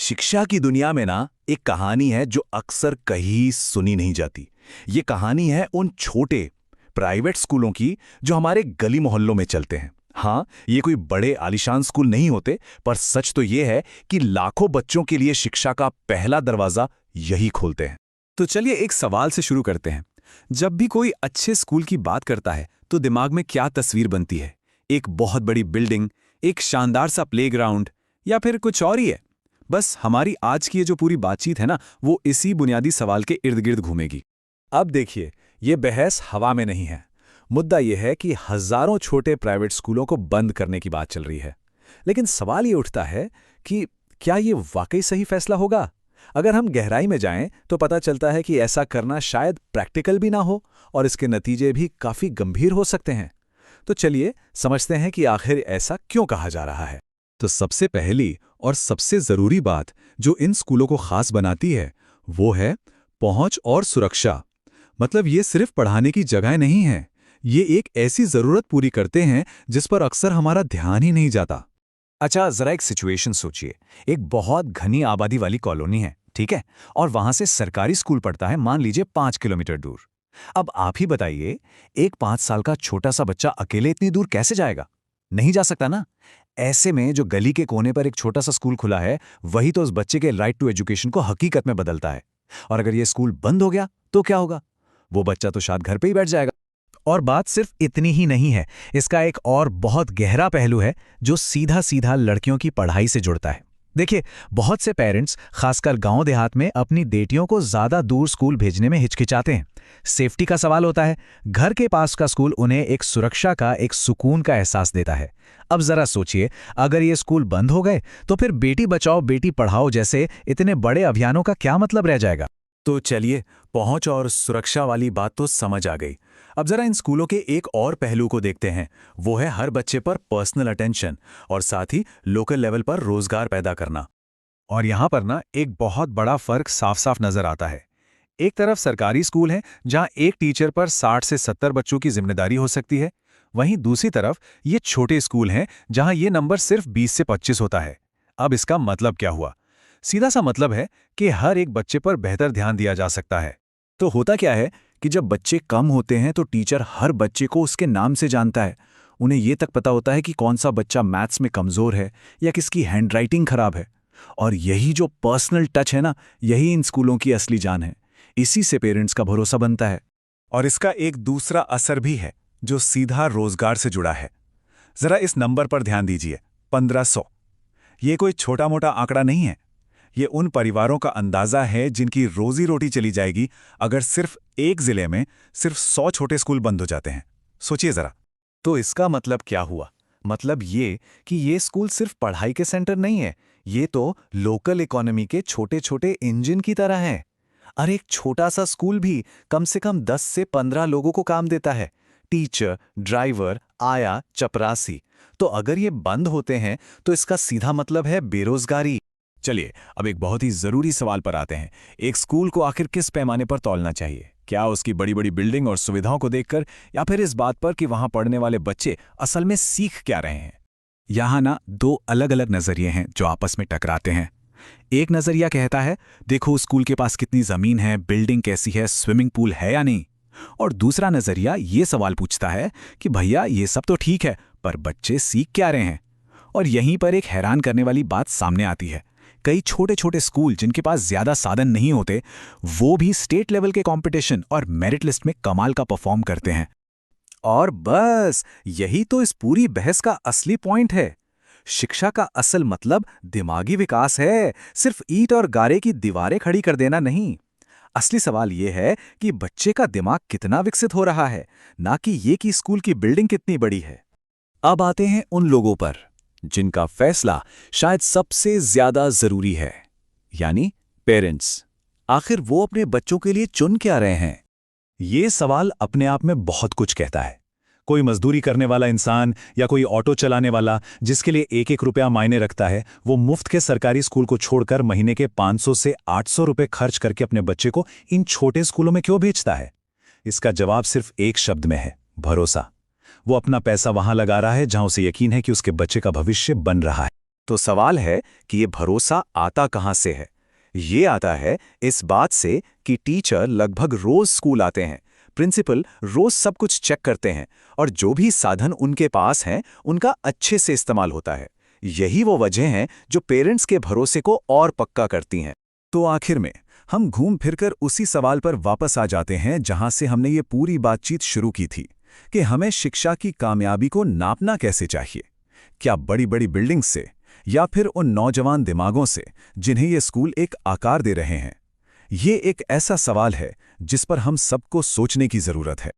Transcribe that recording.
शिक्षा की दुनिया में ना एक कहानी है जो अक्सर कहीं सुनी नहीं जाती। ये कहानी है उन छोटे प्राइवेट स्कूलों की जो हमारे गली मोहल्लों में चलते हैं। हाँ, ये कोई बड़े आलीशान स्कूल नहीं होते, पर सच तो ये है कि लाखों बच्चों के लिए शिक्षा का पहला दरवाजा यही खोलते हैं। तो चलिए एक सवाल से शुरू करते हैं। जब भी कोई अच्छे स्कूल की बात करता है तो दिमाग में क्या तस्वीर बनती है? एक बहुत बड़ी बिल्डिंग, एक शानदार सा प्लेग्राउंड, या फिर कुछ और ही है? बस हमारी आज की ये जो पूरी बातचीत है ना, वो इसी बुनियादी सवाल के इर्द गिर्द घूमेगी। अब देखिए, ये बहस हवा में नहीं है। मुद्दा यह है कि हजारों छोटे प्राइवेट स्कूलों को बंद करने की बात चल रही है। लेकिन सवाल ये उठता है कि क्या ये वाकई सही फैसला होगा? अगर हम गहराई में जाएं तो पता चलता है कि ऐसा करना शायद प्रैक्टिकल भी ना हो और इसके नतीजे भी काफी गंभीर हो सकते हैं। तो चलिए समझते हैं कि आखिर ऐसा क्यों कहा जा रहा है। तो सबसे पहली और सबसे जरूरी बात जो इन स्कूलों को खास बनाती है वो है पहुंच और सुरक्षा। मतलब ये सिर्फ पढ़ाने की जगह नहीं है, ये एक ऐसी जरूरत पूरी करते हैं जिस पर अक्सर हमारा ध्यान ही नहीं जाता। अच्छा, जरा एक सिचुएशन सोचिए। एक बहुत घनी आबादी वाली कॉलोनी है, ठीक है? और वहां से सरकारी स्कूल पड़ता है, मान लीजिए 5 किलोमीटर दूर। अब आप ही बताइए, एक 5 साल का छोटा सा बच्चा अकेले इतनी दूर कैसे जाएगा? नहीं जा सकता ना। ऐसे में जो गली के कोने पर एक छोटा सा स्कूल खुला है, वही तो उस बच्चे के राइट टू एजुकेशन को हकीकत में बदलता है। और अगर ये स्कूल बंद हो गया तो क्या होगा? वो बच्चा तो शायद घर पे ही बैठ जाएगा। और बात सिर्फ इतनी ही नहीं है, इसका एक और बहुत गहरा पहलू है जो सीधा सीधा लड़कियों की पढ़ाई से जुड़ता है। देखिए, बहुत से पेरेंट्स खासकर गांव देहात में अपनी बेटियों को ज्यादा दूर स्कूल भेजने में हिचकिचाते हैं। सेफ्टी का सवाल होता है। घर के पास का स्कूल उन्हें एक सुरक्षा का, एक सुकून का एहसास देता है। अब जरा सोचिए, अगर ये स्कूल बंद हो गए तो फिर बेटी बचाओ बेटी पढ़ाओ जैसे इतने बड़े अभियानों का क्या मतलब रह जाएगा? तो चलिए, पहुंच और सुरक्षा वाली बात तो समझ आ गई। अब जरा इन स्कूलों के एक और पहलू को देखते हैं। वो है हर बच्चे पर पर्सनल अटेंशन और साथ ही लोकल लेवल पर रोजगार पैदा करना। और यहाँ पर ना एक बहुत बड़ा फर्क साफ साफ नजर आता है। एक तरफ सरकारी स्कूल है जहाँ एक टीचर पर 60 से 70 बच्चों की जिम्मेदारी हो सकती है। वहीं दूसरी तरफ ये छोटे स्कूल हैं जहाँ ये नंबर सिर्फ 20 से 25 होता है। अब इसका मतलब क्या हुआ? सीधा सा मतलब है कि हर एक बच्चे पर बेहतर ध्यान दिया जा सकता है। तो होता क्या है कि जब बच्चे कम होते हैं तो टीचर हर बच्चे को उसके नाम से जानता है। उन्हें ये तक पता होता है कि कौन सा बच्चा मैथ्स में कमजोर है या किसकी हैंडराइटिंग खराब है। और यही जो पर्सनल टच है ना, यही इन स्कूलों की असली जान है। इसी से पेरेंट्स का भरोसा बनता है। और इसका एक दूसरा असर भी है जो सीधा रोजगार से जुड़ा है। जरा इस नंबर पर ध्यान दीजिए, 1500। ये कोई छोटा मोटा आंकड़ा नहीं है। ये उन परिवारों का अंदाजा है जिनकी रोजी रोटी चली जाएगी अगर सिर्फ एक जिले में सिर्फ 100 छोटे स्कूल बंद हो जाते हैं। सोचिए जरा। तो इसका मतलब क्या हुआ? मतलब ये कि ये स्कूल सिर्फ पढ़ाई के सेंटर नहीं है, ये तो लोकल इकोनॉमी के छोटे छोटे इंजन की तरह है। अरे एक छोटा सा स्कूल भी कम से कम 10 से 15 लोगों को काम देता है। टीचर, ड्राइवर, आया, चपरासी। तो अगर ये बंद होते हैं तो इसका सीधा मतलब है बेरोजगारी। चलिए, अब एक बहुत ही जरूरी सवाल पर आते हैं। एक स्कूल को आखिर किस पैमाने पर तौलना चाहिए? क्या उसकी बड़ी बड़ी बिल्डिंग और सुविधाओं को देखकर, या फिर इस बात पर कि वहां पढ़ने वाले बच्चे असल में सीख क्या रहे हैं? यहाँ ना दो अलग अलग नजरिए हैं जो आपस में टकराते हैं। एक नजरिया कहता है, देखो स्कूल के पास कितनी जमीन है, बिल्डिंग कैसी है, स्विमिंग पूल है या नहीं। और दूसरा नजरिया ये सवाल पूछता है कि भैया ये सब तो ठीक है, पर बच्चे सीख क्या रहे हैं? और यहीं पर एक हैरान करने वाली बात सामने आती है। कई छोटे छोटे स्कूल जिनके पास ज्यादा साधन नहीं होते, वो भी स्टेट लेवल के कंपटीशन और मेरिट लिस्ट में कमाल का परफॉर्म करते हैं। और बस यही तो इस पूरी बहस का असली पॉइंट है। शिक्षा का असल मतलब दिमागी विकास है, सिर्फ ईंट और गारे की दीवारें खड़ी कर देना नहीं। असली सवाल यह है कि बच्चे का दिमाग कितना विकसित हो रहा है, ना कि ये कि स्कूल की बिल्डिंग कितनी बड़ी है। अब आते हैं उन लोगों पर जिनका फैसला शायद सबसे ज्यादा जरूरी है, यानी पेरेंट्स। आखिर वो अपने बच्चों के लिए चुन क्या रहे हैं? ये सवाल अपने आप में बहुत कुछ कहता है। कोई मजदूरी करने वाला इंसान या कोई ऑटो चलाने वाला जिसके लिए एक एक रुपया मायने रखता है, वो मुफ्त के सरकारी स्कूल को छोड़कर महीने के 500 से 800 रुपए खर्च करके अपने बच्चे को इन छोटे स्कूलों में क्यों भेजता है? इसका जवाब सिर्फ एक शब्द में है, भरोसा। वो अपना पैसा वहां लगा रहा है जहां उसे यकीन है कि उसके बच्चे का भविष्य बन रहा है। तो सवाल है कि ये भरोसा आता कहाँ से है? ये आता है इस बात से कि टीचर लगभग रोज स्कूल आते हैं, प्रिंसिपल रोज सब कुछ चेक करते हैं और जो भी साधन उनके पास हैं उनका अच्छे से इस्तेमाल होता है। यही वो वजह हैं जो पेरेंट्स के भरोसे को और पक्का करती हैं। तो आखिर में हम घूम फिरकर उसी सवाल पर वापस आ जाते हैं जहां से हमने ये पूरी बातचीत शुरू की थी कि हमें शिक्षा की कामयाबी को नापना कैसे चाहिए। क्या बड़ी बड़ी बिल्डिंग्स से या फिर उन नौजवान दिमागों से जिन्हें ये स्कूल एक आकार दे रहे हैं? ये एक ऐसा सवाल है जिस पर हम सबको सोचने की जरूरत है।